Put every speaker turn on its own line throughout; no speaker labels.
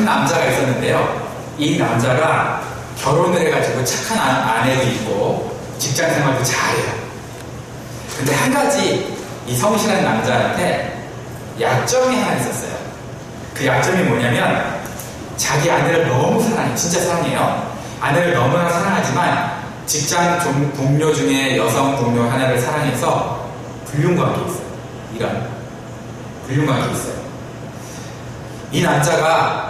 한 남자가 있었는데요. 이 남자가 결혼을 해가지고 착한 아내도 있고 직장 생활도 잘해요. 근데 한 가지 이 성실한 남자한테 약점이 하나 있었어요. 그 약점이 뭐냐면 자기 아내를 너무 사랑해요. 진짜 사랑해요. 아내를 너무나 사랑하지만 직장 동료 중에 여성 동료 하나를 사랑해서 불륜관계에 있어요. 이런 불륜관계에 있어요. 이 남자가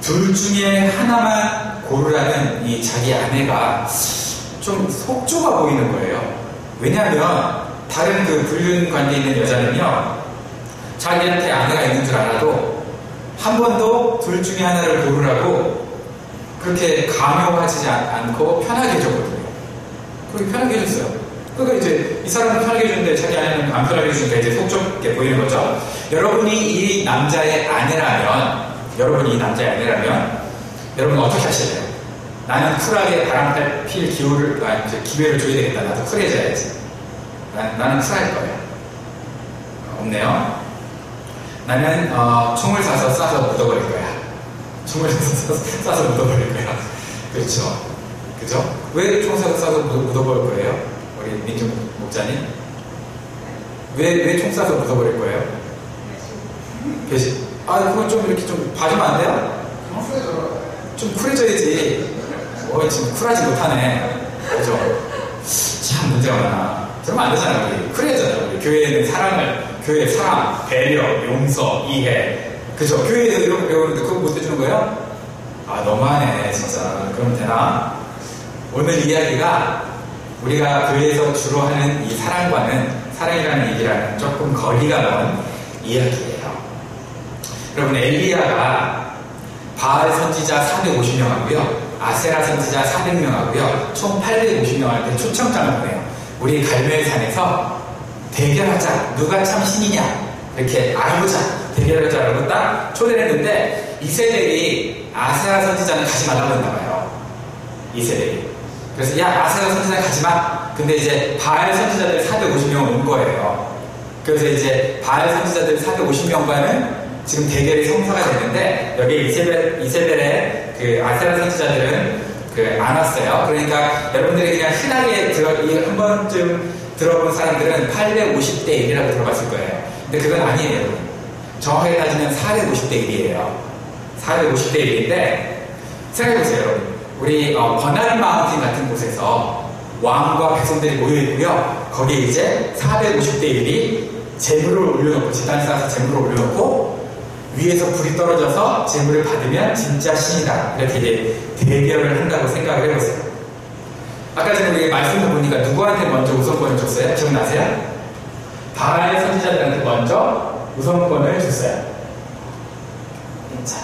둘 중에 하나만 고르라는 이 자기 아내가 좀 속 좁아 보이는 거예요. 왜냐하면 다른 그 불륜관계에 있는 여자는요, 자기한테 아내가 있는 줄 알아도 한 번도 둘 중에 하나를 고르라고 그렇게 강요하지 않고 편하게 해줬거든요. 그렇게 편하게 해줬어요. 그러니까 이제 이 사람은 편하게 해주는데 자기 아내는 안 편하게 해주니까 이제 속 좁게 보이는 거죠. 여러분이 이 남자의 아내라면, 여러분 어떻게 하실래요? 나는 쿨하게 바람 필 기회를 줘야 되겠다. 나도 쿨해져야지. 나는 쿨할 거야. 없네요. 나는 총을 쏴서 묻어버릴 거야. 총을 쏴서 묻어버릴 거야. 그렇죠. 그죠? 왜 총 쏴서 묻어버릴 거예요? 우리 민중 목자님? 왜 총 쏴서 묻어버릴 거예요? 배신. 그건 좀 이렇게 좀 봐주면 안 돼요? 좀 쿨해져야지. 지금 쿨하지 못하네. 그죠? 참 문제가 많아. 그러면 안 되잖아요. 우리 쿨해져요. 우리 교회에는 교회의 사랑, 배려, 용서, 이해. 그죠? 교회에서 이런 거 배우는데 그거 못 해주는 거예요? 너무하네, 진짜. 그럼 되나? 오늘 이야기가 우리가 교회에서 주로 하는 이 사랑이라는 얘기랑은 조금 거리가 먼 이야기예요. 여러분, 엘리야가 바알 선지자 450명 하고요. 아세라 선지자 400명 하고요. 총 850명한테 초청장을 보내요. 우리 갈멜산에서 대결하자. 누가 참 신이냐. 이렇게 알아보자. 대결하자라고 딱 초대를 했는데 이세벨이 아세라 선지자는 가지 말라고 했나 봐요. 이세벨이. 그래서 아세라 선지자는 가지 마. 근데 이제 바알 선지자들 450명 온 거예요. 그래서 이제 바알 선지자들 450명과는 지금 대결이 성사가 됐는데 여기 이세벨의 그 아세라 선지자들은 안 왔어요. 그러니까 여러분들이 그냥 흔하게 한 번쯤 들어본 사람들은 850대 1이라고 들어봤을 거예요. 근데 그건 아니에요, 여러분. 정확하게 따지면 450대 1이에요. 450대 1인데 생각해보세요, 여러분. 우리 버나리 마운틴 같은 곳에서 왕과 백성들이 모여있고요. 거기에 이제 450대 1이 재물을 올려놓고, 제단 쌓아서 재물을 올려놓고 위에서 불이 떨어져서 재물을 받으면 진짜 신이다. 이렇게 이제 대결을 한다고 생각을 해보세요. 아까 전에 우리 말씀을 보니까 누구한테 먼저 우선권을 줬어요? 기억나세요? 바알 선지자들한테 먼저 우선권을 줬어요. 자,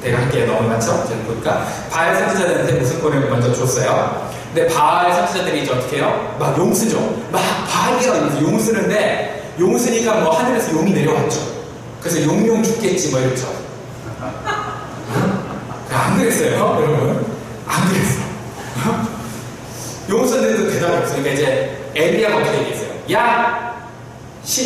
내가 할게요. 너무 많죠? 제가 보니까 바알 선지자들한테 우선권을 먼저 줬어요. 근데 바알 선지자들이 이제 어떻게 해요? 막 용 쓰죠. 막 바알이라고 용 쓰는데 용 쓰니까 뭐 하늘에서 용이 내려왔죠. 그래서 용용 죽겠지 뭐 이렇죠. 안 그랬어요, 여러분? 안 그랬어. 용 썼는데도 대답이 없어요. 그러니까 이제 엘리야가 어떻게 얘기했어요?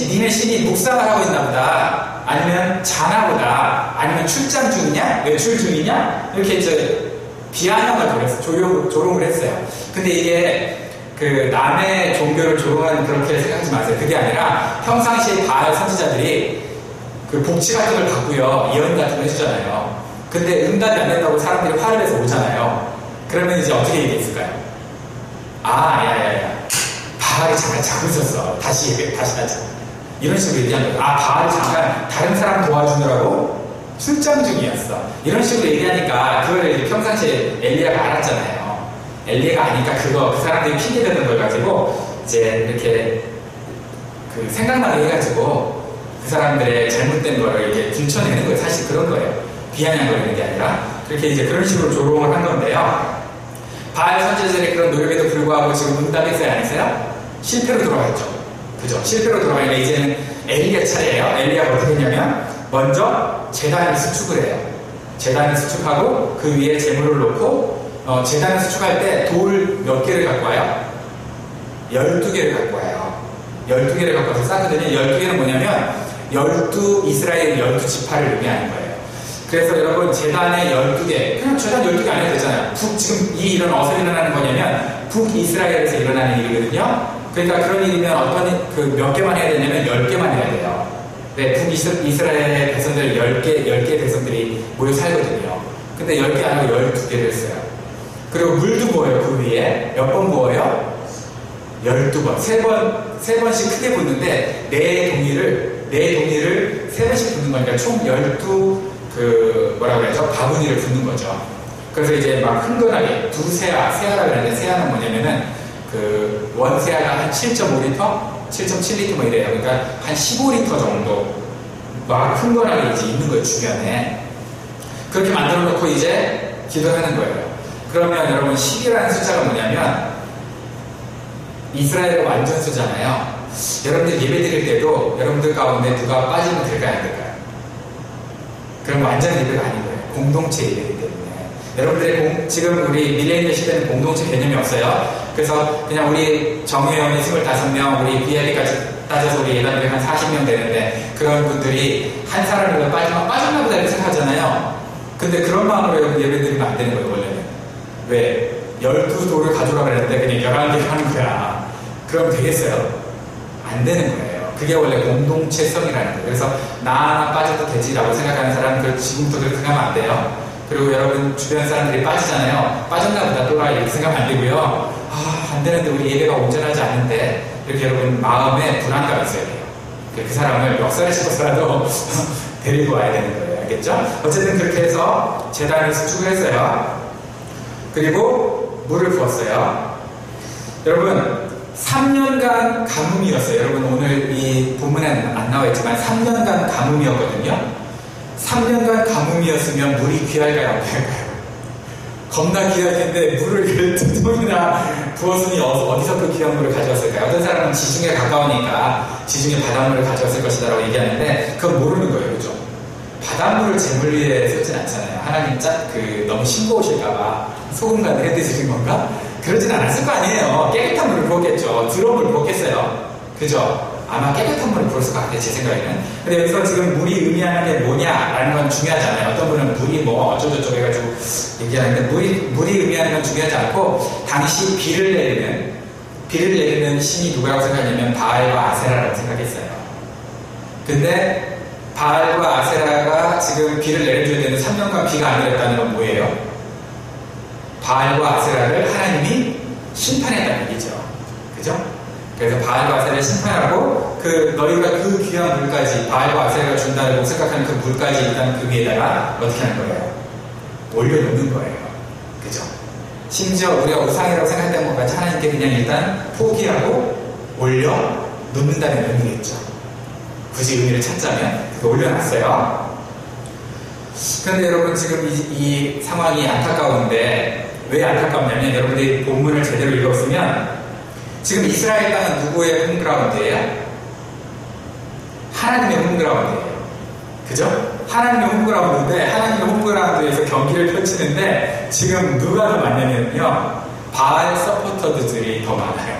니네 신이 묵상을 하고 있나 보다. 아니면 자나 보다. 아니면 출장 중이냐? 외출 중이냐? 이렇게 이제 비아냥을 조롱을 했어요. 근데 이게 그 남의 종교를 조롱하는 그렇게 생각하지 마세요. 그게 아니라 평상시에 바알 선지자들이 그 복지 같은 걸 받고요. 예언 같은 거 해주잖아요. 근데 응답이 안 된다고 사람들이 화를 내서 오잖아요. 그러면 이제 어떻게 얘기했을까요? 야야야. 바알이 잠깐 자고 있었어. 다시 하자. 이런 식으로 얘기한 거예요. 바알이 잠깐 다른 사람 도와주느라고 출장 중이었어. 이런 식으로 얘기하니까 그걸 이제 평상시에 엘리야가 알았잖아요. 엘리야가 아니까 그 사람들이 핑계대는 걸 가지고 이제 이렇게 그 생각나게 해가지고 그 사람들의 잘못된 거를 이렇게 들춰내는 거예요. 사실 그런 거예요. 비아냥거리는 게 아니라. 그렇게 이제 그런 식으로 조롱을 한 건데요. 바알 선지자들의 그런 노력에도 불구하고 지금 응답이 있어요, 안 있어요? 실패로 돌아갔죠. 그죠? 실패로 돌아가니까 이제는 엘리야 차례예요. 엘리야가 어떻게 했냐면 먼저 제단을 수축을 해요. 제단을 수축하고 그 위에 재물을 놓고 제단을 수축할 때 돌 몇 개를 갖고 와요? 12개를 갖고 와요. 12개를 갖고 와서 쌓거든요. 12개는 뭐냐면 이스라엘 12지파를 의미하는 거예요. 그래서 여러분 재단에 12개, 그냥 재단 12개 안 해도 되잖아요. 지금 이 일은 어디서 일어나는 거냐면 북이스라엘에서 일어나는 일이거든요. 그러니까 그런 일이면 몇 개만 해야 되냐면 10개만 해야 돼요. 네, 북이스라엘 백성들 10개 백성들이 모여 살거든요. 근데 10개 아니고 12개를 했어요. 그리고 물도 부어요. 그 위에 몇 번 부어요? 12번. 세 번씩 크게 붓는데 네 동이를 3번씩 붓는 거니까 총 12바구니를 붓는 거죠. 그래서 이제 막 흥건하게 세아라 그러는데 세아는 뭐냐면은 원세아가 한 7.5리터? 7.7리터 뭐 이래요. 그러니까 한 15리터 정도 막 흥건하게 이제 있는 거예요, 주변에. 그렇게 만들어 놓고 이제 기도하는 거예요. 그러면 여러분 10이라는 숫자가 뭐냐면 이스라엘의 완전수잖아요. 여러분들 예배 드릴 때도 여러분들 가운데 누가 빠지면 될까요, 안 될까요? 그럼 완전 예배가 아닌 거예요. 공동체 예배이기 때문에. 여러분들의 지금 우리 밀레니얼 시대는 공동체 개념이 없어요. 그래서 그냥 우리 정회원이 25명, 우리 VIP까지 따져서 우리 예단들이 한 40명 되는데 그런 분들이 한 사람이라도 빠졌나 보다 이렇게 생각하잖아요. 근데 그런 마음으로 예배 드리면 안 되는 거예요, 원래는. 왜? 12돌을 가져오라 그랬는데 그냥 11개 하는 거야. 그럼 되겠어요? 안 되는 거예요. 그게 원래 공동체성이라는 거예요. 그래서 나 하나 빠져도 되지라고 생각하는 사람은 지금부터 그렇게 생각하면 안 돼요. 그리고 여러분 주변 사람들이 빠지잖아요. 빠졌나 보다 또라 이렇게 생각하면 안 되고요. 안 되는데 우리 예배가 온전하지 않은데 이렇게 여러분 마음에 불안감이 있어야 돼요. 그 사람을 역사를 씹어서라도 데리고 와야 되는 거예요. 알겠죠? 어쨌든 그렇게 해서 제단을 수축을 했어요. 그리고 물을 부었어요. 여러분 3년간 가뭄이었어요. 여러분 오늘 이 본문에는 안 나와 있지만 3년간 가뭄이었거든요. 3년간 가뭄이었으면 물이 귀할까요? 안 귀할까요? 겁나 귀할 텐데 물을 12통이나 부었으니 어디서 그 귀한 물을 가져왔을까요? 어떤 사람은 지중해 가까우니까 지중해 바닷물을 가져왔을 것이다라고 얘기하는데 그건 모르는 거예요. 그죠? 바닷물을 제물 위에 쏟진 않잖아요. 하나님 너무 싱거우실까봐 소금 간을 해드시는 건가? 그러진 않았을 거 아니에요. 깨끗한 물을 부었겠죠. 드럼을 부었겠어요. 그죠? 아마 깨끗한 물을 부었을 것 같아요. 제 생각에는. 근데 여기서 지금 물이 의미하는 게 뭐냐라는 건 중요하잖아요. 어떤 분은 물이 뭐 어쩌고저쩌고 해가지고 얘기하는데 물이 의미하는 건 중요하지 않고 당시 비를 내리는 신이 누구라고 생각하냐면 바알과 아세라라고 생각했어요. 근데 바알과 아세라가 지금 비를 내려줘야 되는 3년간 비가 안 내렸다는 건 뭐예요? 바알과 아세라를 하나님이 심판했다는 얘기죠. 그죠? 그래서 바알과 아세라를 심판하고 너희가 그 귀한 물까지 바알과 아세라가 준다고 생각하는 그 물까지 일단 그 위에다가 어떻게 하는 거예요? 올려놓는 거예요. 그죠? 심지어 우리가 우상이라고 생각했던 것까지 하나님께 그냥 일단 포기하고 올려놓는다는 의미겠죠. 굳이 의미를 찾자면 올려놨어요. 그런데 여러분 지금 이 상황이 안타까운데 왜 안타깝냐면 여러분들이 본문을 제대로 읽었으면 지금 이스라엘 땅은 누구의 홈그라운드예요? 하나님의 홈그라운드예요. 그죠? 하나님의 홈그라운드인데 하나님의 홈그라운드에서 경기를 펼치는데 지금 누가 더 많냐면요 바알 서포터즈들이 더 많아요.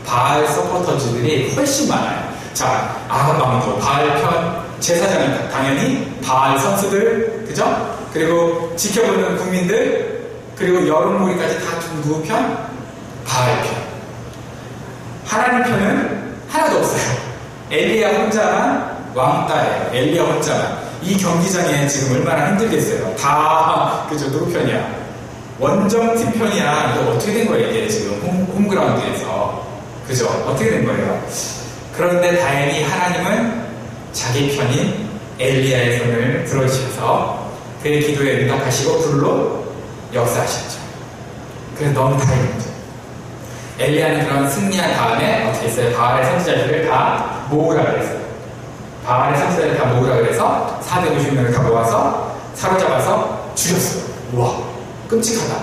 바알 서포터즈들이 훨씬 많아요. 자, 아합방도 바알 편, 제사장은 당연히 바알 선수들, 그죠? 그리고 지켜보는 국민들, 그리고 여론몰이까지 다 누구 편? 바알 편. 하나님 편은 하나도 없어요. 엘리야 혼자만 왕따예요. 엘리야 혼자만. 이 경기장에 지금 얼마나 힘들겠어요. 다, 그죠? 누구 편이야? 원정팀 편이야. 이거 어떻게 된 거예요, 이게 지금 홈그라운드에서. 그죠? 어떻게 된 거예요? 그런데 다행히 하나님은 자기 편인 엘리야의 손을 들어주셔서 그의 기도에 응답하시고 불로 역사하셨죠. 그래서 너무 다행이죠. 엘리야는 그런 승리한 다음에 어떻게 했어요? 바알의 선지자들을 다 모으라 그랬어요. 바알의 선지자들을 다 모으라 그래서 450명을 다 모아서 사로잡아서 죽였어요. 우와, 끔찍하다.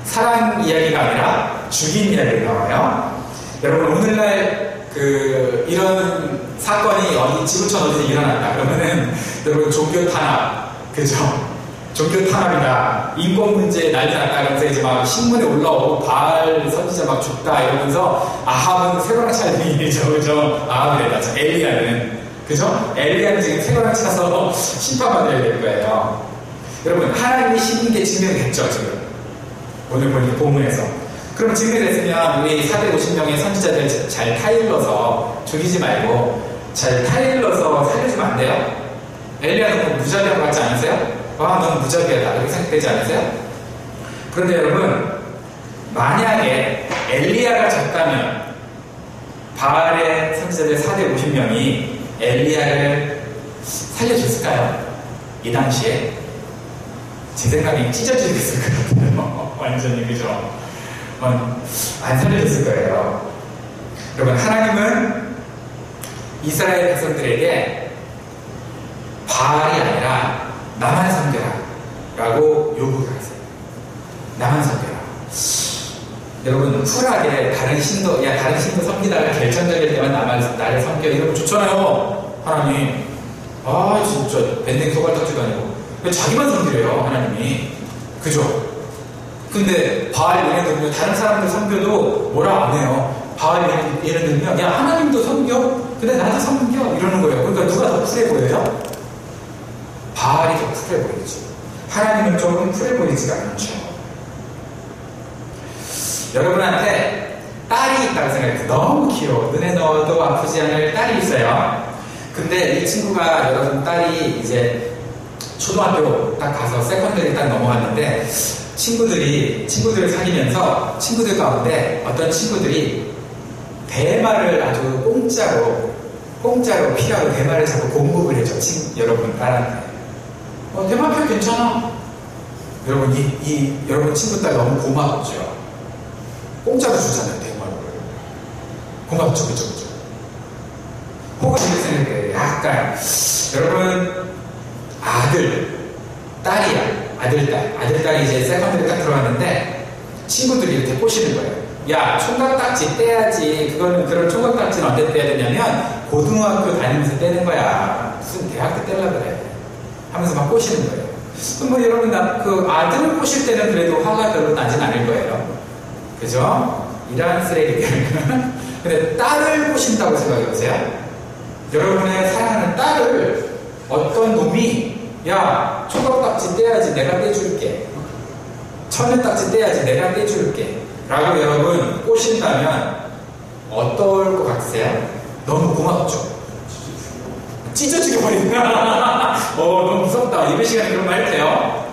사랑 이야기가 아니라 죽인 이야기가 나와요. 여러분 오늘날 이런 사건이 지구촌 어디서 일어났다 그러면은 여러분 종교 탄압, 그죠? 종교 탄압이다, 인권 문제 난리 났다 그러면서 이제 막 신문에 올라오고 바알 선지자 막 죽다 이러면서 아합은 새로운 찰리죠, 그죠? 아합이랬다. 엘리야는 그죠? 엘리야는 지금 세관을 차서 심판받아야 될 거예요. 여러분, 하나님이 심은 게 증명됐죠, 지금. 오늘 보니 본문에서. 그럼 증명됐으면 우리 450명의 선지자들 잘 타일러서 죽이지 말고 잘 타일러서 살려주면 안 돼요? 엘리야 너무 무자비한 것 같지 않으세요? 와, 너무 무자비하다. 이렇게 생각되지 않으세요? 그런데 여러분, 만약에 엘리야가 졌다면 바알의 선지자들 450명이 엘리야를 살려줬을까요? 이 당시에? 제 생각에 찢어지겠을 것 같아요. 완전히, 그죠? 안 살려줬을 거예요. 여러분, 하나님은 이스라엘 백성들에게 바알이 아니라 나만 섬겨라 라고 요구를 하세요. 나만 섬겨라. 여러분, 쿨하게 다른 신도 섬기다가 결정적일 때만 나를 섬겨. 이러면 좋잖아요. 하나님. 아, 진짜 밴댕 소갈딱지도 아니고 왜 자기만 섬기래요, 하나님이. 그죠? 근데 바알 예를 들면 다른 사람들 섬겨도 뭐라 안 해요. 바알 예를 들면 야, 하나님도 섬겨? 근데 나도 섬겨? 이러는 거예요. 그러니까 누가 더 쿨해 보여요? 바알이 더 쿨해 보이지. 하나님은 조금 쿨해 보이지가 않죠. 여러분한테 딸이 있다고 생각해서 너무 귀여워. 눈에 넣어도 아프지 않을 딸이 있어요. 근데 이 친구가, 여러분 딸이 이제 초등학교 딱 가서 세컨더리 딱 넘어갔는데 친구들을 사귀면서 친구들 가운데 어떤 친구들이 대마를 아주 공짜로 필요하고 대마를 자꾸 공급을 해줘. 여러분 딸한테. 대마표 괜찮아. 여러분 여러분 친구 딸 너무 고맙죠. 공짜로 주잖아요, 대마를. 고맙죠, 그죠? 혹은 이렇게 생각해요. 약간 여러분 아들딸이 이제 세컨드를 딱 들어왔는데 친구들이 이렇게 꼬시는 거예요. 야, 총각딱지 떼야지. 그런 총각딱지는 언제 떼야 되냐면 고등학교 다니면서 떼는 거야. 무슨 대학 때 떼려고 그래 하면서 막 꼬시는 거예요. 그럼 뭐 여러분, 그 아들을 꼬실 때는 그래도 화가 별로 나진 않을 거예요. 그죠? 이런 쓰레기들. 근데 딸을 꼬신다고 생각해보세요. 여러분의 사랑하는 딸을 어떤 놈이 야, 초밥딱지 떼야지 내가 떼줄게. 천연딱지 떼야지 내가 떼줄게. 라고 여러분 꼬신다면 어떨 것 같으세요? 너무 고맙죠? 찢어지게 버린다. 너무 무섭다. 이번 시간에 그런 말 해도 돼요?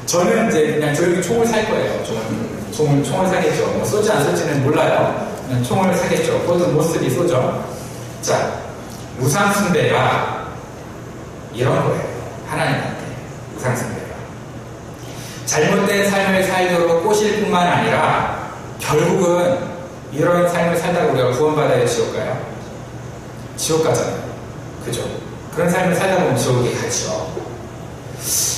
저는 이제 그냥 조용히 총을 살 거예요. 총을 사겠죠. 뭐 쏘지 안 쏠지는 몰라요. 그냥 총을 사겠죠. 모든 모습이 쏘죠. 자, 우상숭배가 이런 거예요. 하나님한테 우상숭배가 잘못된 삶을 살도록 꼬실 뿐만 아니라 결국은 이런 삶을 살다가 우리가 구원받아야 지옥 가요? 지옥 가잖아요. 그죠? 그런 삶을 살다 보면 지옥에 가죠.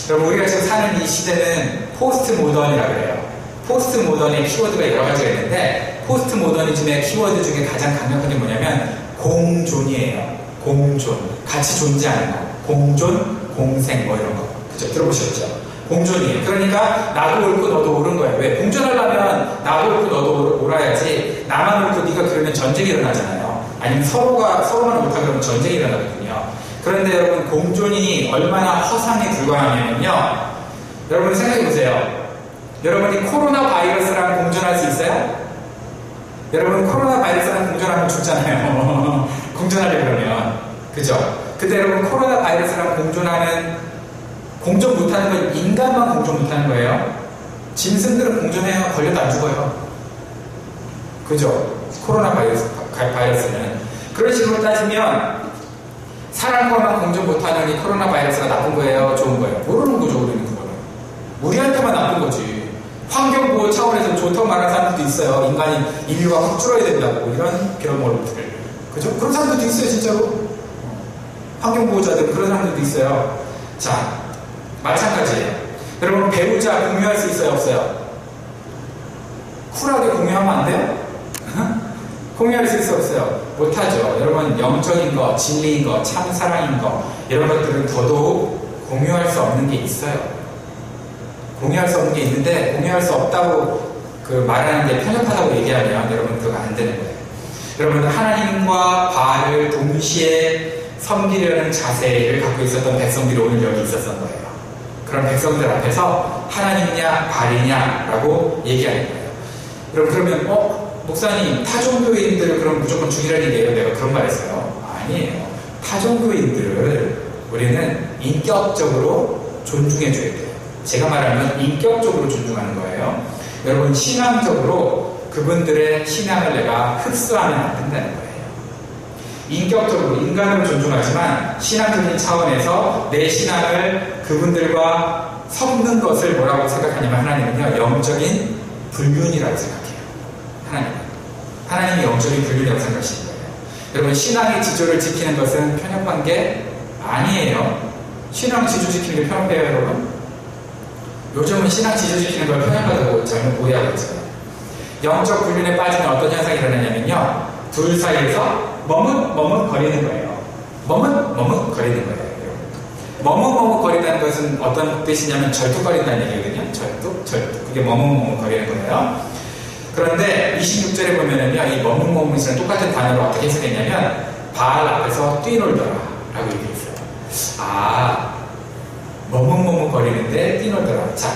여러분, 우리가 지금 사는 이 시대는 포스트 모던이라고 그래요. 포스트 모던의 키워드가 여러 가지가 있는데 포스트 모더니즘의 키워드 중에 가장 강력한 게 뭐냐면 공존이에요. 공존. 같이 존재하는 거. 공존, 공생 뭐 이런 거. 그죠? 들어보셨죠? 공존이에요. 그러니까 나도 옳고 너도 옳은 거예요. 왜? 공존하려면 나도 옳고 너도 옳아야지. 나만 옳고 네가 그러면 전쟁이 일어나잖아요. 아니면 서로만 옳다 그러면 전쟁이 일어나거든요. 그런데 여러분, 공존이 얼마나 허상에 불과하냐면요. 여러분 생각해보세요. 여러분이 코로나 바이러스랑 공존할 수 있어요? 여러분 코로나 바이러스랑 공존하면 죽잖아요. 공존하려 그러면. 그죠? 근데 여러분 코로나 바이러스랑 공존 못하는 건 인간만 공존 못하는 거예요. 짐승들은 공존해요. 걸려도 안 죽어요. 그죠? 코로나 바이러스는. 그런 식으로 따지면 사람과만 공존 못하는 이 코로나 바이러스가 나쁜 거예요? 좋은 거예요? 모르는 거죠, 우리는 그거는. 우리한테만 나쁜 거지. 환경보호 차원에서 좋다고 말하는 사람들도 있어요. 인류가 확 줄어야 된다고. 이런 것들. 그죠? 그런 사람들도 있어요, 진짜로. 환경보호자들, 그런 사람들도 있어요. 자, 마찬가지예요. 여러분, 배우자 공유할 수 있어요, 없어요? 쿨하게 공유하면 안 돼요? 공유할 수 있어요, 없어요? 못하죠. 여러분, 영적인 거, 진리인 거, 참사랑인 거, 이런 것들은 더더욱 공유할 수 없는 게 있어요. 공유할 수 없는 게 있는데 공유할 수 없다고 말하는 게 편협하다고 얘기하면 여러분 그거 안 되는 거예요. 여러분, 하나님과 바알을 동시에 섬기려는 자세를 갖고 있었던 백성들이 오늘 여기 있었던 거예요. 그런 백성들 앞에서 하나님이냐 바알이냐라고 얘기하는 거예요. 그러면 목사님, 타종교인들을 그럼 무조건 죽이라는 얘기예요? 내가 그런 말 했어요. 아니에요. 타종교인들을 우리는 인격적으로 존중해줘야 돼요. 제가 말하면 인격적으로 존중하는 거예요. 여러분, 신앙적으로 그분들의 신앙을 내가 흡수하면 안 된다는 거예요. 인격적으로, 인간으로 존중하지만 신앙적인 차원에서 내 신앙을 그분들과 섞는 것을 뭐라고 생각하냐면 하나님은요, 영적인 불륜이라고 생각해요. 하나님이 영적인 불륜이라고 생각하시는 거예요. 여러분, 신앙의 지조를 지키는 것은 편협한 게 아니에요. 신앙 지조 지키는 게 편협해요, 여러분? 요즘은 신앙 지조 지키는 걸 편협하다고 잘못 오해하고 있어요. 영적 불륜에 빠지면 어떤 현상이 일어나냐면요, 둘 사이에서 머뭇거리는 거예요. 머뭇거리는 거예요. 머뭇거린다는 것은 어떤 뜻이냐면 절뚝거린다는 얘기거든요. 절뚝. 그게 머뭇거리는 거예요. 그런데 26절에 보면은요, 이 머뭇이랑 똑같은 단어로 어떻게 해석했냐면 바알 앞에서 뛰놀더라 라고 얘기했어요. 머뭇거리는데 뛰놀더라. 자,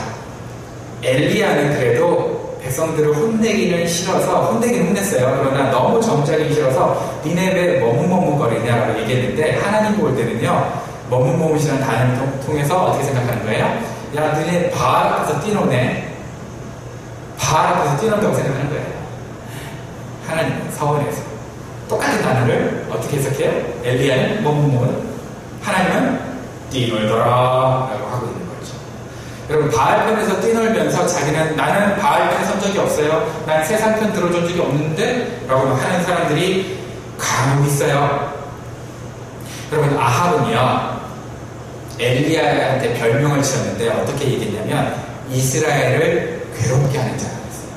엘리야는 그래도 백성들을 혼내기는 싫어서 혼내긴 혼냈어요. 그러나 너무 정죄하기 싫어서 니네 왜 머뭇거리냐라고 얘기했는데, 하나님 볼 때는요, 머뭇이라는 단어를 통해서 어떻게 생각하는 거예요? 야, 니네 바알 앞에서 뛰노네. 바알 앞에서 뛰는다고 생각하는 거예요. 하나님은 서원에서 똑같은 단어를 어떻게 해석해요? 엘리야는 하나님은 뛰놀더라 라고 하고 있는 거죠. 여러분, 바알 편에서 뛰놀면서 자기는 나는 바알 편 선 적이 없어요, 난 세상 편 들어준 적이 없는데 라고 하는 사람들이 간혹 있어요. 여러분, 아합은요, 엘리야한테 별명을 지었는데 어떻게 얘기했냐면 이스라엘을 괴롭게 하는 자라고 했어요.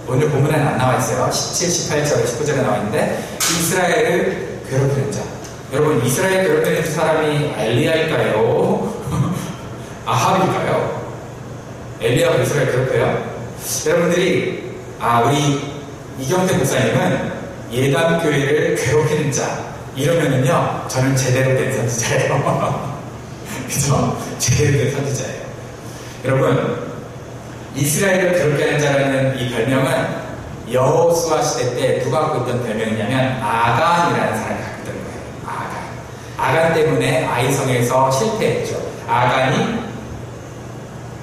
오늘 본문에는 안 나와 있어요. 17, 18절, 19절에 나와 있는데 이스라엘을 괴롭히는 자. 여러분, 이스라엘 괴롭히는 사람이 엘리야일까요? 아합일까요? 엘리야가 이스라엘 괴롭혀요? 여러분들이 우리 이경태 목사님은 예담교회를 괴롭히는 자 이러면은요, 저는 제대로 된 선지자예요. 그죠? 제대로 된 선지자예요. 여러분, 이스라엘을 괴롭게 하는 자라는 이 별명은 여호수아 시대 때 누가 갖고 있던 별명이냐면 아간이라는 사람이 갖고 있던 거예요. 아간 때문에 아이성에서 실패했죠. 아간이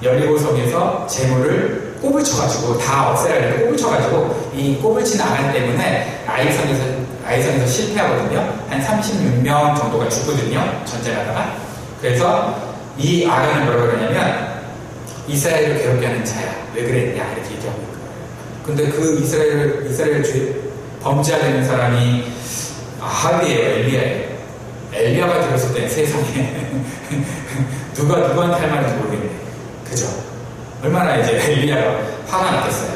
여리고성에서 재물을 꼽을 쳐가지고 다 없애라 했는데 꼽을 쳐가지고 이 꼽을 친 아간 때문에 아이성에서 실패하거든요. 한 36명 정도가 죽거든요. 전쟁하다가. 그래서 이 아간은 뭐라고 그러냐면 이스라엘을 괴롭게 하는 자야. 왜 그랬냐 이렇게 얘기하고 있는 거예요. 근데 그 이스라엘 범죄하는 사람이 아합이에요, 엘리야예요. 엘리야가 들었을 때 세상에 누구한테 할 말인지 모르겠네. 그죠? 얼마나 이제 엘리야가 화가 났겠어요.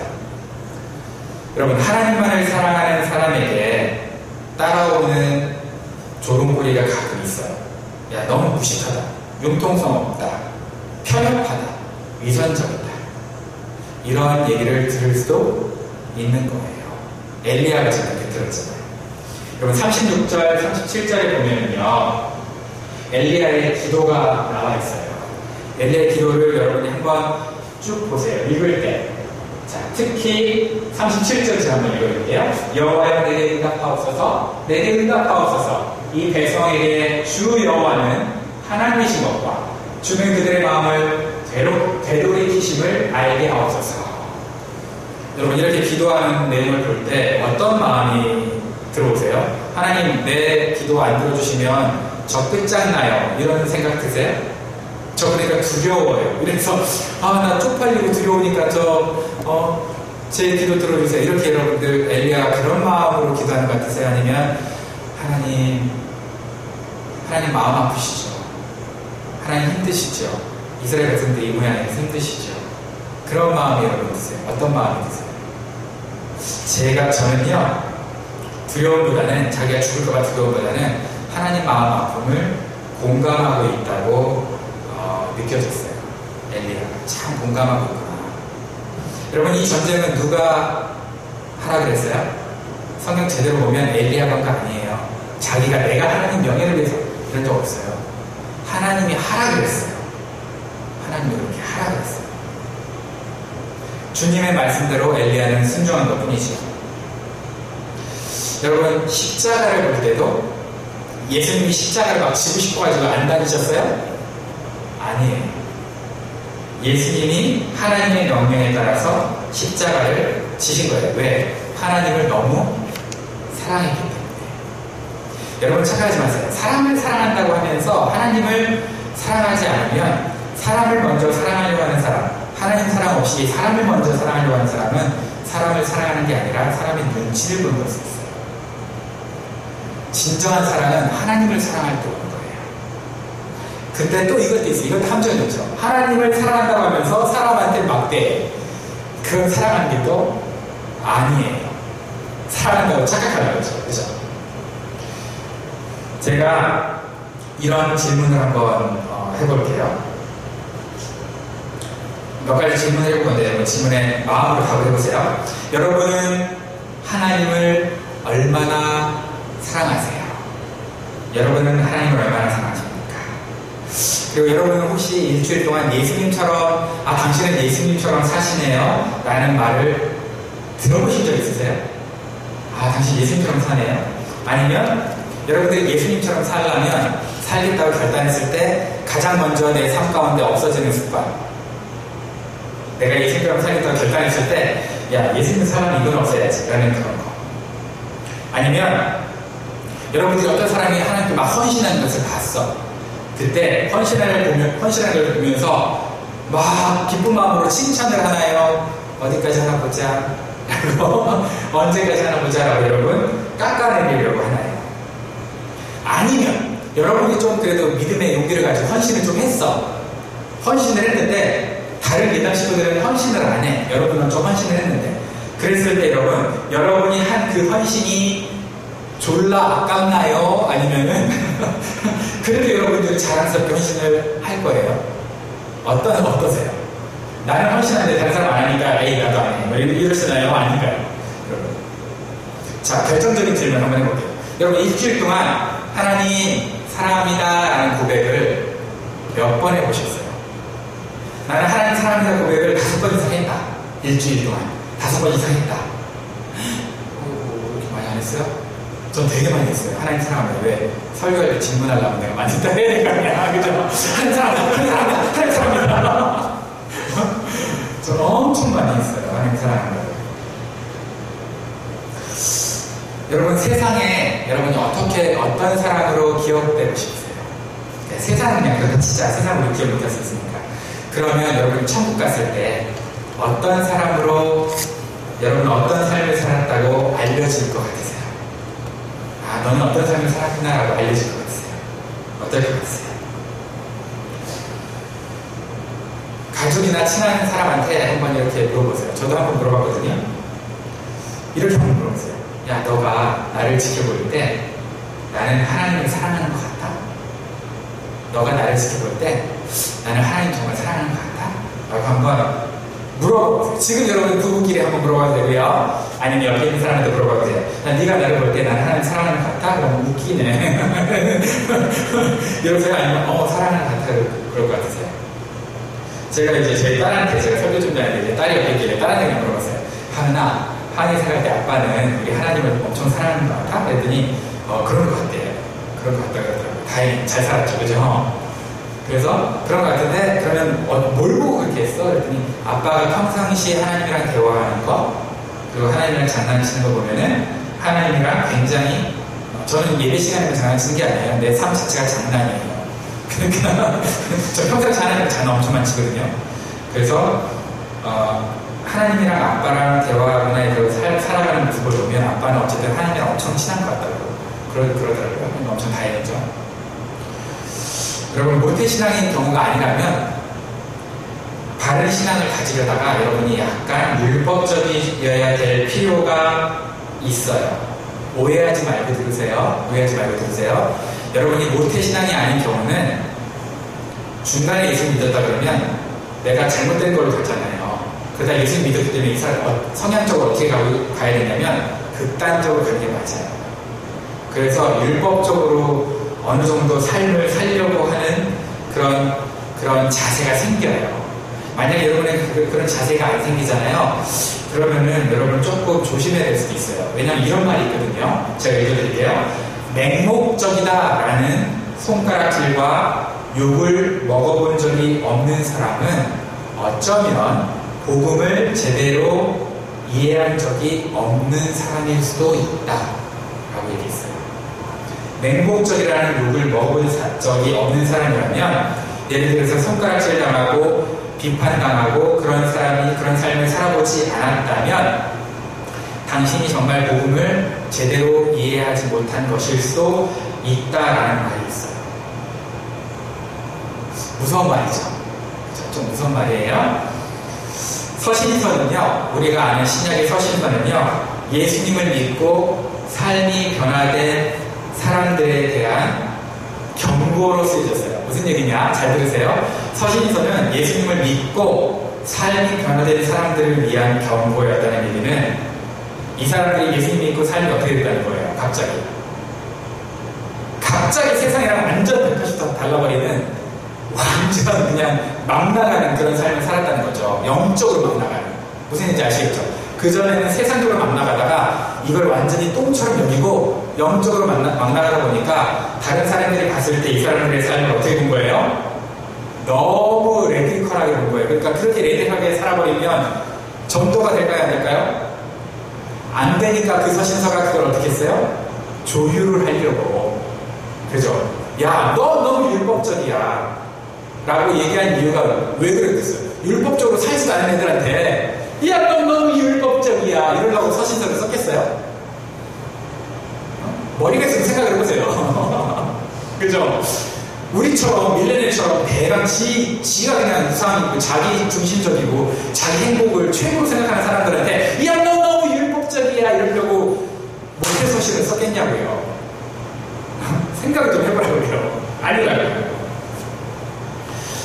여러분, 하나님만을 사랑하는 사람에게 따라오는 조롱거리가 가끔 있어요. 야, 너무 무식하다, 융통성 없다, 편협하다, 위선적이다, 이런 얘기를 들을 수도 있는 거예요. 엘리야가 지금 이렇게 들었잖아요. 여러분, 36절, 37절에 보면은요, 엘리야의 기도가 나와 있어요. 엘리야의 기도를 여러분이 한번 쭉 보세요. 읽을 때. 자, 특히 37절 제가 한번 읽어볼게요. 여호와여, 내게 응답하옵소서, 내게 응답하옵소서. 이 백성에게 주 여호와는 하나님이신 것과 주는 그들의 마음을 되돌이키심을 알게 하옵소서. 여러분, 이렇게 기도하는 내용을 볼 때 어떤 마음이 들어오세요? 하나님, 내 기도 안 들어주시면 저 끝장나요, 이런 생각 드세요? 저 그러니까 두려워요. 이래서 나 쪽팔리고 두려우니까 제 기도 들어주세요. 이렇게 여러분들 엘리야가 그런 마음으로 기도하는 것 같으세요? 아니면 하나님 마음 아프시죠? 하나님 힘드시죠? 이스라엘 백성들 이 모양에서 힘드시죠? 그런 마음이 여러분 드세요? 어떤 마음이 드세요? 저는요, 두려움보다는, 자기가 죽을까봐 두려움보다는 하나님 마음 아픔을 공감하고 있다고 느껴졌어요. 엘리야가 참 공감하고 있구나. 여러분, 이 전쟁은 누가 하라 그랬어요? 성경 제대로 보면 엘리야가 한 거 아니에요. 자기가 내가 하나님 명예를 위해서 이런 적 없어요. 하나님이 하라 그랬어요. 하나님이 그렇게 하라 그랬어요. 주님의 말씀대로 엘리야는 순종한 것 뿐이죠. 여러분, 십자가를 볼 때도 예수님이 십자가를 막 지고 싶어가지고 안 다니셨어요? 아니에요. 예수님이 하나님의 명령에 따라서 십자가를 지신 거예요. 왜? 하나님을 너무 사랑했기 때문에. 여러분 착각하지 마세요. 사람을 사랑한다고 하면서 하나님을 사랑하지 않으면 사람을 먼저 사랑하려고 하는 사람, 하나님 사랑 없이 사람을 먼저 사랑하려고 하는 사람은 사람을 사랑하는 게 아니라 사람의 눈치를 보는 것이 있어요. 진정한 사랑은 하나님을 사랑할 때 오는 거예요. 근데 또 이것도 있어요. 이것도 함정이 있죠. 하나님을 사랑한다고 하면서 사람한테 막대. 그건 사랑하는 게 또 아니에요. 사랑한다고 착각하는 거죠. 그죠? 제가 이런 질문을 한번 해볼게요. 몇 가지 질문을 해볼 건데, 여러분 질문에 마음으로 답을 해보세요. 여러분은 하나님을 얼마나 사랑하세요? 여러분은 하나님을 얼마나 사랑하십니까? 그리고 여러분은 혹시 일주일 동안 예수님처럼, 당신은 예수님처럼 사시네요 라는 말을 들어보신 적 있으세요? 당신 예수님처럼 사네요? 아니면 여러분들이 예수님처럼 살려면 살겠다고 결단했을 때 가장 먼저 내 삶 가운데 없어지는 습관, 내가 예수님처럼 살겠다고 결단했을 때 야, 예수님 사람 이건 없애야지 라는 그런 거. 아니면 여러분들이 어떤 사람이 하나님께 막 헌신하는 것을 봤어. 그때 헌신하는 걸 보면서 막 기쁜 마음으로 칭찬을 하나요? 어디까지 하나 보자 라고 언제까지 하나 보자 라고 여러분 깎아내리려고 하나요? 아니면 여러분이 좀 그래도 믿음의 용기를 가지고 헌신을 좀 했어. 헌신을 했는데 다른 예당 식구들은 헌신을 안 해. 여러분은 좀 헌신을 했는데 그랬을 때 여러분이 한 그 헌신이 졸라 아깝나요? 아니면은 그래도 여러분들이 자랑스럽게 헌신을 할 거예요? 어떠세요? 나는 헌신하는데 다른 사람 안 하니까 에이 나도 안 해. 뭐 이러시나요? 아닌가요? 여러분. 자, 결정적인 질문 한번 해볼게요. 여러분 일주일 동안 하나님 사랑합니다 라는 고백을 몇 번 해보셨어요? 나는 하나님 사랑합니다 고백을 5번 이상 했다. 일주일 동안 5번 이상 했다. 이렇게 많이 안 했어요? 전 되게 많이 했어요. 하나님 사랑합니다. 왜? 설교할 때 질문하려면 내가 많이 했다 해야 될 거 아니야. 그죠? 하나님 사랑합니다. 하나님 사랑합니다. 전 엄청 많이 했어요. 하나님 사랑합니다. 여러분 세상에 여러분이 어떤 사람으로 기억되고 싶으세요? 네, 세상은 그냥 그렇다 진짜 세상으로 기억 못할 수 있으니까. 그러면 여러분이 천국 갔을 때 어떤 사람으로 여러분은 어떤 삶을 살았다고 알려질 것 같으세요? 너는 어떤 삶을 살았구나라고 알려질 것 같으세요? 어떨 것 같으세요? 가족이나 친한 사람한테 한번 이렇게 물어보세요. 저도 한번 물어봤거든요. 이렇게 한번 물어보세요. 야, 너가 나를 지켜볼 때 나는 하나님을 사랑하는 것 같아? 너가 나를 지켜볼 때 나는 하나님 정말 사랑하는 것 같아? 라고 한번 물어보세요. 지금 여러분 부부끼리 한번 물어봐도 되고요. 아니면 옆에 있는 사람한테 물어봐도 돼요. 네가 나를 볼 때 나는 하나님 사랑하는 것 같아? 그럼 웃기네. 이러세요? 아니면 사랑하는 것 같아? 그럴 것 같으세요? 제가 이제 저희 딸한테 제가 설교 준비하는데 이제 딸이 옆에 있길래 딸한테 물어봤어요. 하은이 생각할 때 아빠는 우리 하나님을 엄청 사랑하는 것 같아? 그랬더니 그런 것 같대요. 그런 것 같다 그러더라고요. 다행히 잘 살았죠. 그죠? 그래서 그런 것 같은데 그러면 뭘 보고 그렇게 했어? 그랬더니 아빠가 평상시에 하나님이랑 대화하는 거 그리고 하나님이랑 장난치는 거 보면은 하나님이랑 굉장히 저는 예배 시간에만 장난치는 게 아니에요. 내 삶 자체가 장난이에요. 그러니까 저 평상시 하나님이랑 장난 엄청 많이 치거든요. 그래서 하나님이랑 아빠랑 대화하거나 살아가는 모습을 보면 아빠는 어쨌든 하나님이랑 엄청 친한 것 같다고 그러더라고요. 엄청 다행이죠. 여러분 모태신앙인 경우가 아니라면 바른 신앙을 가지려다가 여러분이 약간 율법적이어야 될 필요가 있어요. 오해하지 말고 들으세요. 여러분이 모태신앙이 아닌 경우는 중간에 예수 믿었다 그러면 내가 잘못된 걸로 갔잖아요. 그러다 예수 믿었기 때문에 이 사람 성향적으로 어떻게 가야 되냐면 극단적으로 가는 게 맞아요. 그래서 율법적으로 어느 정도 삶을 살려고 하는 그런 자세가 생겨요. 만약에 여러분의 그런 자세가 안 생기잖아요. 그러면은 여러분 조금 조심해야 될 수도 있어요. 왜냐하면 이런 말이 있거든요. 제가 읽어드릴게요. 맹목적이다라는 손가락질과 욕을 먹어본 적이 없는 사람은 어쩌면 복음을 제대로 이해한 적이 없는 사람일 수도 있다라고 얘기했어요. 맹목적이라는 욕을 먹어본 적이 없는 사람이라면, 예를 들어서 손가락질 당하고 비판당하고 그런 사람이 그런 삶을 살아보지 않았다면 당신이 정말 복음을 제대로 이해하지 못한 것일 수도 있다라는 말이 있어요. 무서운 말이죠. 좀 무서운 말이에요. 서신서는요, 우리가 아는 신약의 서신서는요, 예수님을 믿고 삶이 변화된 사람들에 대한 경고로 쓰여졌어요. 무슨 얘기냐? 잘 들으세요. 서신서는 예수님을 믿고 삶이 변화된 사람들을 위한 경고였다는 얘기는 이 사람들이 예수님 믿고 삶이 어떻게 됐다는 거예요. 갑자기 세상이랑 완전 180도 달라버리는, 완전 그냥 막 나가는 그런 삶을 살았다는 거죠. 영적으로 막 나가는. 무슨 얘기인지 아시겠죠? 그전에는 세상적으로 막 나가다가 이걸 완전히 똥처럼 여기고 영적으로 막 나가다 보니까 다른 사람들이 봤을 때 이 사람들의 삶을 어떻게 본 거예요? 너무 레디컬하게 본 거예요. 그러니까 그렇게 레디컬하게 살아버리면 전도가 될까요? 안 될까요? 안 되니까 그 서신서가 그걸 어떻게 했어요? 조율을 하려고. 그죠? 야, 너 너무 율법적이야 라고 얘기한 이유가 왜 그랬겠어요? 율법적으로 살지도 않은 애들한테 야, 너 너무 율법적이야 이러려고 서신서를 썼겠어요? 머리가 있으면 생각을 해보세요. 그죠? 우리처럼 밀레니얼처럼 대강 지가 그냥 우상이고 자기 중심적이고 자기 행복을 최고로 생각하는 사람들한테 야, 너 너무 율법적이야 이러려고 모태서신을 썼겠냐고요. 생각을 좀 해보라고요. 아니라고요.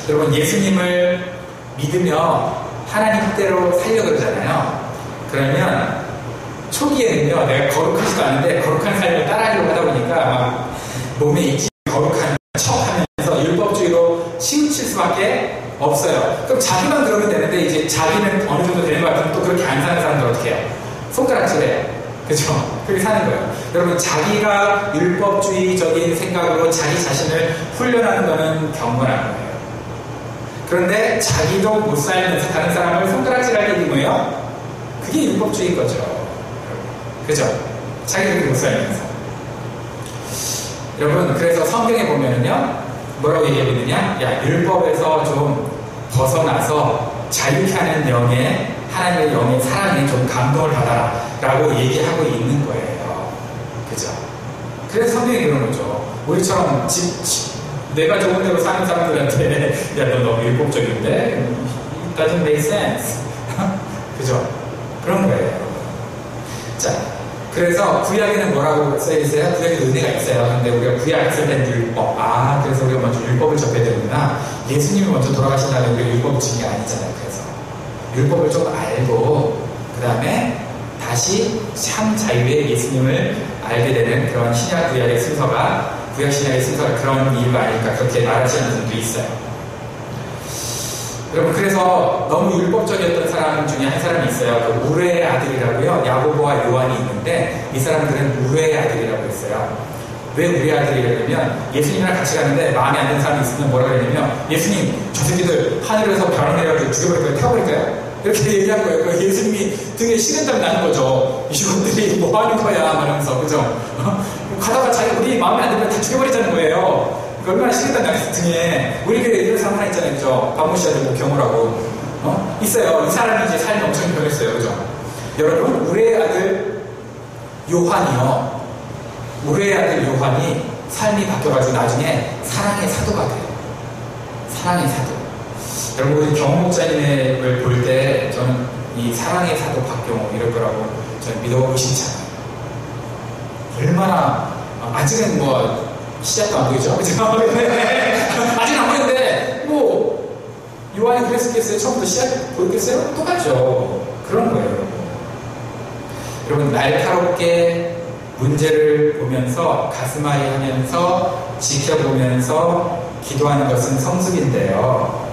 여러분, 예수님을 믿으며 하나님 뜻대로 살려고 그러잖아요. 그러면 초기에는요, 내가 거룩하지도 않은데 거룩한 삶을 따라하려고 하다 보니까 막 몸에 익힌 거룩한 척 하면서 율법주의로 치우칠 수밖에 없어요. 그럼 자기만 그러면 되는데 이제 자기는 어느 정도 되는 것 같으면 또 그렇게 안 사는 사람들 어떻게 해요? 손가락질해요. 그죠? 그렇게 사는 거예요. 여러분, 자기가 율법주의적인 생각으로 자기 자신을 훈련하는 거는 경건한 거예요. 그런데 자기도 못 살면서 다른 사람을 손가락질할 일이 뭐예요? 그게 율법주의인 거죠. 그죠? 자기도 그렇게 못 살면서. 여러분, 그래서 성경에 보면은요, 뭐라고 얘기하고 있느냐? 야, 율법에서 좀 벗어나서 자유케 하는 영의, 하나님의 영의 사랑에 좀 감동을 받아라 라고 얘기하고 있는 거예요. 그죠? 그래서 성경이 그런 거죠. 우리처럼 내가 좋은 대로 사는 사람들한테 야, 너 너무 율법적인데? It doesn't make sense. 그죠? 그런 거예요. 자, 그래서 구약에는 뭐라고 써있어요? 구약에도 은혜가 있어요. 근데 우리가 구약 했을 땐 율법. 아, 그래서 우리가 먼저 율법을 접해야 되는구나. 예수님이 먼저 돌아가신 다음에 우리가 율법을 지은 게 아니잖아요. 그래서 율법을 좀 알고 그 다음에 다시 참 자유의 예수님을 알게 되는 그런 신약 구약의 순서가, 구약 신약의 순서가 그런 이유가 아닐까 그렇게 말하시는 분도 있어요. 여러분, 그래서 너무 율법적이었던 사람 중에 한 사람이 있어요. 그 우르의 아들이라고요. 야고보와 요한이 있는데 이 사람들은 우르의 아들이라고 했어요. 왜 우르의 아들이라냐면 예수님이랑 같이 가는데 마음에 안 드는 사람이 있으면 뭐라고 했냐면 예수님, 저 새끼들 하늘에서 벼랑 내려가지고 죽여버릴까요? 태워버릴까요? 이렇게 얘기한 거예요. 그 예수님이 등에 식은땀 나는 거죠. 이것들이 뭐 하는 거야 말하면서. 그죠? 가다가 자기 우리 마음에 안 들면 다 죽여버리자는 거예요. 얼마나 식은땀 나겠어 등에. 우리 교회에 이런 사람 하나 있잖아요. 그죠? 박모 씨한테 뭐 경호라고 있어요. 이 사람이 이제 삶이 엄청 변했어요. 그죠? 여러분, 우리의 아들 요한이요. 우리의 아들 요한이 삶이 바뀌어가지고 나중에 사랑의 사도가 돼요. 사랑의 사도. 여러분, 우리 경호 목사님을 볼 때 저는 이 사랑의 사도 박경호 이럴 거라고 저는 믿어보고 싶지 않아요. 얼마나, 아직은 뭐 시작도 안 보이죠? 아직 안 보이는데 뭐 요한이 그랬겠어요? 처음부터 시작 보였겠어요? 똑같죠. 그런 거예요. 여러분, 날카롭게 문제를 보면서 가슴앓이 하면서 지켜보면서 기도하는 것은 성숙인데요.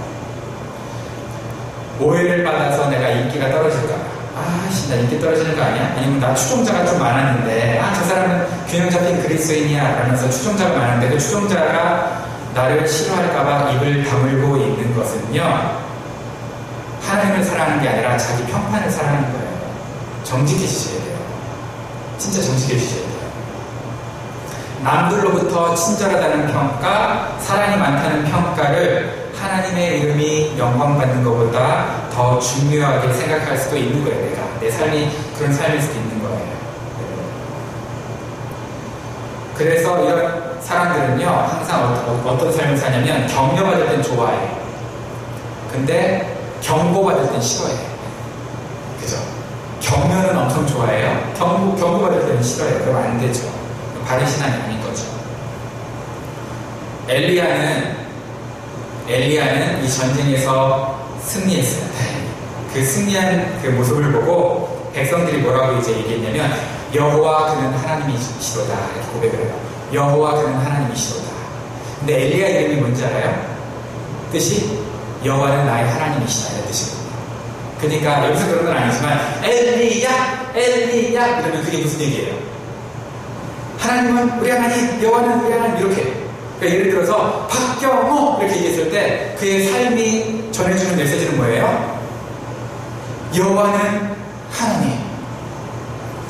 오해를 받아서 내가 인기가 떨어질까? 나 인기 떨어지는 거 아니야? 아니면 나 추종자가 좀 많았는데, 저 사람은 균형 잡힌 그리스도인이야 라면서 추종자가 많은데 그 추종자가 나를 싫어할까봐 입을 다물고 있는 것은요, 하나님을 사랑하는 게 아니라 자기 평판을 사랑하는 거예요. 정직해지셔야 돼요. 진짜 정직해지셔야 돼요. 남들로부터 친절하다는 평가, 사랑이 많다는 평가를 하나님의 이름이 영광받는 것보다 더 중요하게 생각할 수도 있는 거예요. 내가 내 삶이 그런 삶일 수도 있는 거예요. 그래서 이런 사람들은요, 항상 어떤 삶을 사냐면 격려받을 땐 좋아해요. 근데 경고받을 땐 싫어해요. 그죠? 격려는 엄청 좋아해요. 경고받을 때는 싫어해요. 그럼 안 되죠. 바른 신앙이 아닌 거죠. 엘리야는 이 전쟁에서 승리했어요. 그 승리한 그 모습을 보고 백성들이 뭐라고 이제 얘기했냐면, 여호와 그는 하나님이시로다 이렇게 고백을 해요. 여호와 그는 하나님이시로다. 근데 엘리야 이름이 뭔지 알아요? 뜻이 여호와는 나의 하나님이시다 이런 뜻이거든요. 그러니까 여기서 그런 건 아니지만 엘리야 이러면 그게 무슨 얘기예요? 하나님은 우리 하나님, 여호와는 우리 하나님, 이렇게. 그러니까 예를 들어서 박경호 이렇게 얘기했을 때 그의 삶이 전해주는 메시지는 뭐예요? 여호와는 하나님,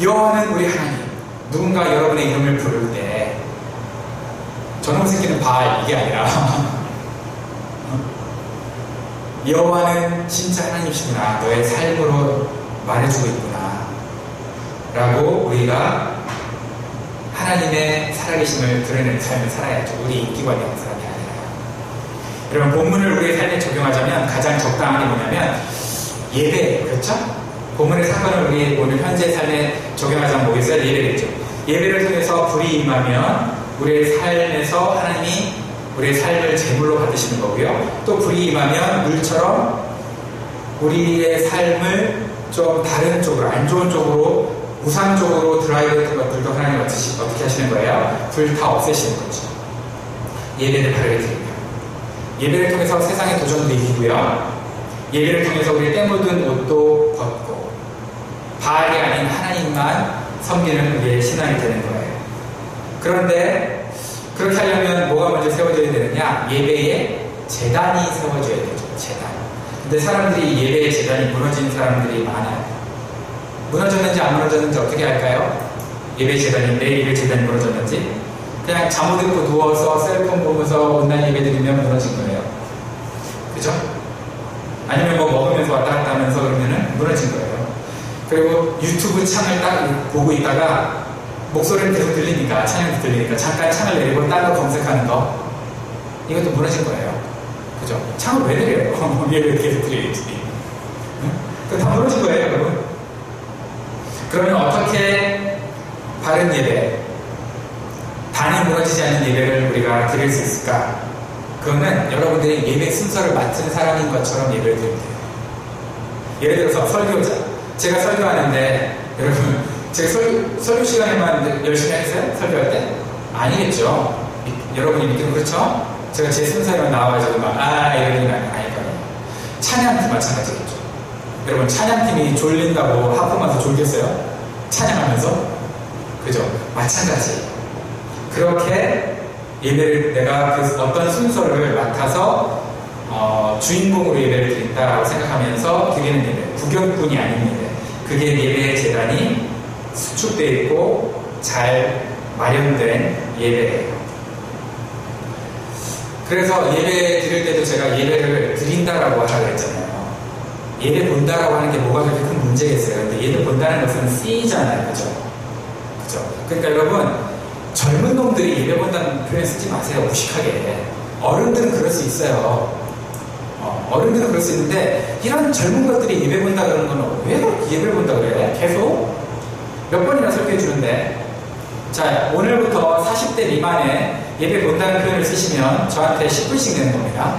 여호와는 우리 하나님. 누군가 여러분의 이름을 부를 때 저놈 새끼는 바알 이게 아니라 여호와는 진짜 하나님이시구나, 너의 삶으로 말해주고 있구나 라고 우리가 하나님의 살아계심을 드러내는 삶을 살아야죠. 우리 인기관리하는 사람이 아니라. 여러분, 본문을 우리의 삶에 적용하자면 가장 적당한 게 뭐냐면 예배, 그렇죠? 본문의 사건을 우리 오늘 현재 삶에 적용하자면 뭐겠어요? 예배겠죠. 예배를 통해서 불이 임하면 우리의 삶에서 하나님이 우리의 삶을 제물로 받으시는 거고요. 또 불이 임하면 물처럼 우리의 삶을 좀 다른 쪽으로, 안 좋은 쪽으로, 우상적으로 드라이브 했던 것들도 하나님 어떻게 하시는 거예요? 불 다 없애시는 거죠. 예배를 바르게 드리면. 예배를 통해서 세상의 도전도 이기고요. 예배를 통해서 우리의 때 묻은 옷도 벗고 바알이 아닌 하나님만 섬기는 우리의 신앙이 되는 거예요. 그런데 그렇게 하려면 뭐가 먼저 세워져야 되느냐? 예배의 제단이 세워져야 되죠. 제단. 근데 사람들이 예배의 제단이 무너진 사람들이 많아요. 무너졌는지 안 무너졌는지 어떻게 할까요? 예배 재단이, 내 예배 재단이 무너졌는지 그냥 잠옷 입고 누워서 셀폰 보면서 온라인 예배 드리면 무너진 거예요. 그죠? 아니면 뭐 먹으면서 왔다 갔다 하면서 그러면은 무너진 거예요. 그리고 유튜브 창을 딱 보고 있다가 목소리는 계속 들리니까, 찬양이 들리니까 잠깐 창을 내리고 딴 거 검색하는 거, 이것도 무너진 거예요. 그죠? 창을 왜 내려요? 예배 계속 드려야지. 응? 그거 다 무너진 거예요, 여러분. 그러면 어떻게 바른 예배, 단이 무너지지 않는 예배를 우리가 드릴 수 있을까? 그거는 여러분들이 예배 순서를 맡은 사람인 것처럼 예배를 드리면 돼요. 예를 들어서 설교자, 제가 설교하는데 여러분, 제가 설교 시간에만 열심히 했어요? 설교할 때? 아니겠죠. 여러분이 믿기는 그렇죠? 제가 제 순서에만 나와가지고 이러는 건 아닐 거예요. 찬양도 마찬가지겠죠. 여러분, 찬양팀이 졸린다고 하품하면서 졸겠어요? 찬양하면서? 그죠? 마찬가지. 그렇게 예배를 내가 그 어떤 순서를 맡아서 주인공으로 예배를 드린다고 생각하면서 드리는 예배, 구경꾼이 아닌 예배, 그게 예배의 재단이 수축되어 있고 잘 마련된 예배예요. 그래서 예배 드릴 때도 제가 예배를 드린다라고 하라고 했잖아요. 예배 본다라고 하는 게 뭐가 그렇게 큰 문제겠어요. 근데 예배 본다는 것은 쓰이잖아요. 그죠? 그죠? 그러니까 여러분, 젊은 놈들이 예배 본다는 표현 쓰지 마세요. 무식하게. 어른들은 그럴 수 있어요. 어른들은 그럴 수 있는데, 이런 젊은 것들이 예배 본다 그러는 건 왜 그렇게 예배를 본다 그래? 계속 몇 번이나 설교해 주는데. 자, 오늘부터 40대 미만에 예배 본다는 표현을 쓰시면 저한테 10분씩 내는 겁니다.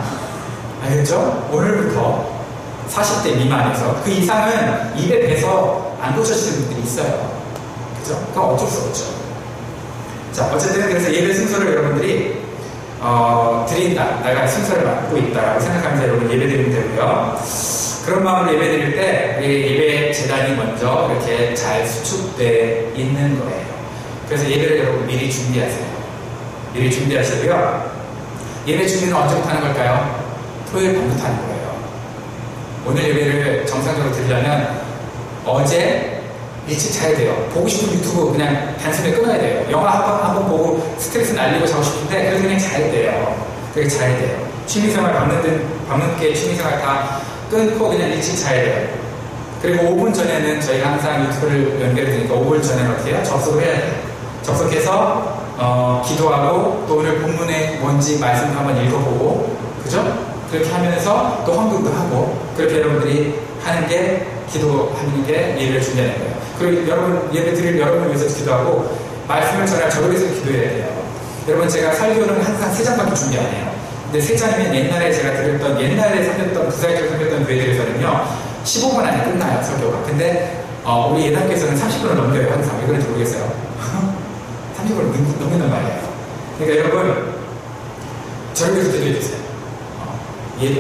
알겠죠? 오늘부터 40대 미만에서. 그 이상은 입에 배서 안 고쳐지는 분들이 있어요. 그죠? 그건 어쩔 수 없죠. 자, 어쨌든 그래서 예배 순서를 여러분들이 드린다. 내가 순서를 맡고 있다라고 생각하면서 여러분 예배 드리면 되고요. 그런 마음으로 예배 드릴 때 예배 재단이 먼저 이렇게 잘 수축되어 있는 거예요. 그래서 예배를 여러분 미리 준비하세요. 미리 준비하시고요. 예배 준비는 언제부터 하는 걸까요? 토요일 밤부터 하는 거예요. 오늘 예배를 정상적으로 드리려면 어제 일찍 자야 돼요. 보고 싶은 유튜브 그냥 단숨에 끊어야 돼요. 영화 한 번 보고 스트레스 날리고 자고 싶은데 그래도 그냥 자야 돼요. 그렇게 자야 돼요. 취미생활 밤늦게 취미생활 다 끊고 그냥 일찍 자야 돼요. 그리고 5분 전에는 저희가 항상 유튜브를 연결해 드니까 5분 전에는 어떻게 해요? 접속을 해야 돼요. 접속해서 기도하고 또 오늘 본문에 뭔지 말씀도 한번 읽어보고 그죠? 그렇게 하면서 또 헌금도 하고 그렇게 여러분들이 하는 게 기도하는 게 예배를 준비하는 거예요. 그리고 여러분 예배 드릴 여러분을 위해서 기도하고 말씀을 전할 저를 위해서 기도해야 돼요. 여러분 제가 설교는 항상 3장밖에 준비 안 해요. 근데 3장이면 옛날에 제가 드렸던 옛날에 섬겼던 부사역을 섬겼던 교회들에서는요 15분 안에 끝나요 설교가. 근데 우리 예단께서는 30분을 넘겨요. 항상 왜 그런지 모르겠어요. 30분을 넘는단 말이에요. 그러니까 여러분 저를 위해서 기도해 주세요.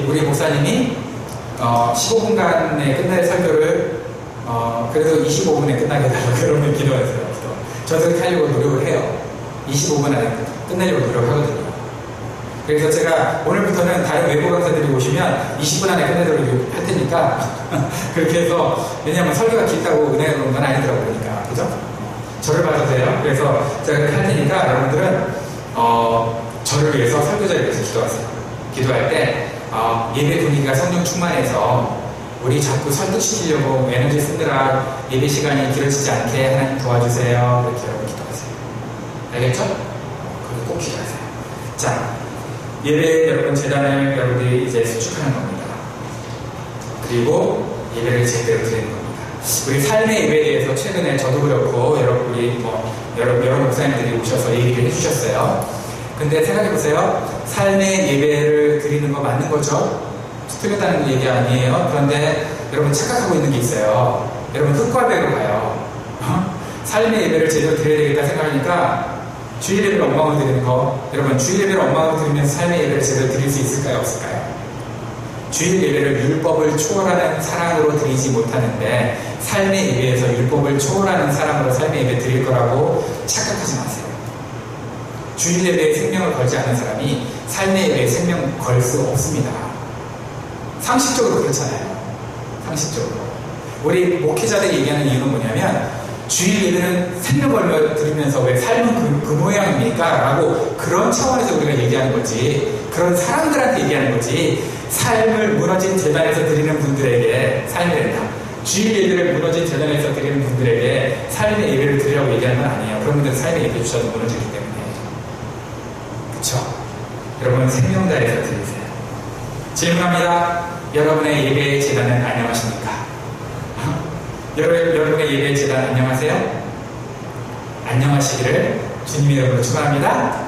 우리 목사님이 15분간에 끝날 설교를 그래도 25분에 끝나게 해달라고 여러분 기도하세요. 저도 그렇게 하려고 노력을 해요. 25분 안에 끝내려고 노력하거든요. 그래서 제가 오늘부터는 다른 외부 강사들이 오시면 20분 안에 끝내도록 할 테니까 그렇게 해서 왜냐하면 설교가 길다고 은혜가 그런 건 아니더라고요. 그러니까 그죠? 저를 봐도 돼요. 그래서 제가 그렇게 할 테니까 여러분들은 저를 위해서 설교자를 위해서 기도하세요. 기도할 때 예배 분위기가 성령 충만해서 우리 자꾸 설득시키려고 에너지 쓰느라 예배 시간이 길어지지 않게 하나님 도와주세요. 이렇게 여러분 기도하세요. 알겠죠? 그거 꼭 기도하세요. 자, 예배 여러분 재단을 여러분들이 이제 수축하는 겁니다. 그리고 예배를 제대로 드리는 겁니다. 우리 삶의 예배에 대해서 최근에 저도 그렇고 여러분이 여러 목사님들이 오셔서 얘기를 해주셨어요. 근데 생각해보세요. 삶의 예배를 드리는 거 맞는 거죠? 틀렸다는 얘기 아니에요. 그런데 여러분 착각하고 있는 게 있어요. 여러분 흑과배로 가요. 삶의 예배를 제대로 드려야 되겠다 생각하니까 주일 예배를 엉망으로 드리는 거. 여러분 주일 예배를 엉망으로 드리면서 삶의 예배를 제대로 드릴 수 있을까요? 없을까요? 주일 예배를 율법을 초월하는 사랑으로 드리지 못하는데 삶의 예배에서 율법을 초월하는 사랑으로 삶의 예배 드릴 거라고 착각하지 마세요. 주일 예배에 생명을 걸지 않는 사람이 삶의 예배에 생명 걸 수 없습니다. 상식적으로 그렇잖아요. 상식적으로. 우리 목회자들이 얘기하는 이유는 뭐냐면 주일 예배는 생명 걸며 드리면서 왜 삶은 그 모양입니까? 라고 그런 차원에서 우리가 얘기하는 거지. 그런 사람들한테 얘기하는 거지. 삶을 무너진 재단에서 드리는 분들에게 삶이 된다. 주일 예배를 무너진 재단에서 드리는 분들에게 삶의 예배를 드리라고 얘기하는 건 아니에요. 그런 분들은 삶의 예배 주셔도 무너지기 때문에. 그쵸? 여러분 생명 다해서 드리세요. 질문합니다. 여러분의 예배 재단은 안녕하십니까? 여러분의 예배 재단 안녕하세요? 안녕하시기를 주님의 이름으로 축원합니다.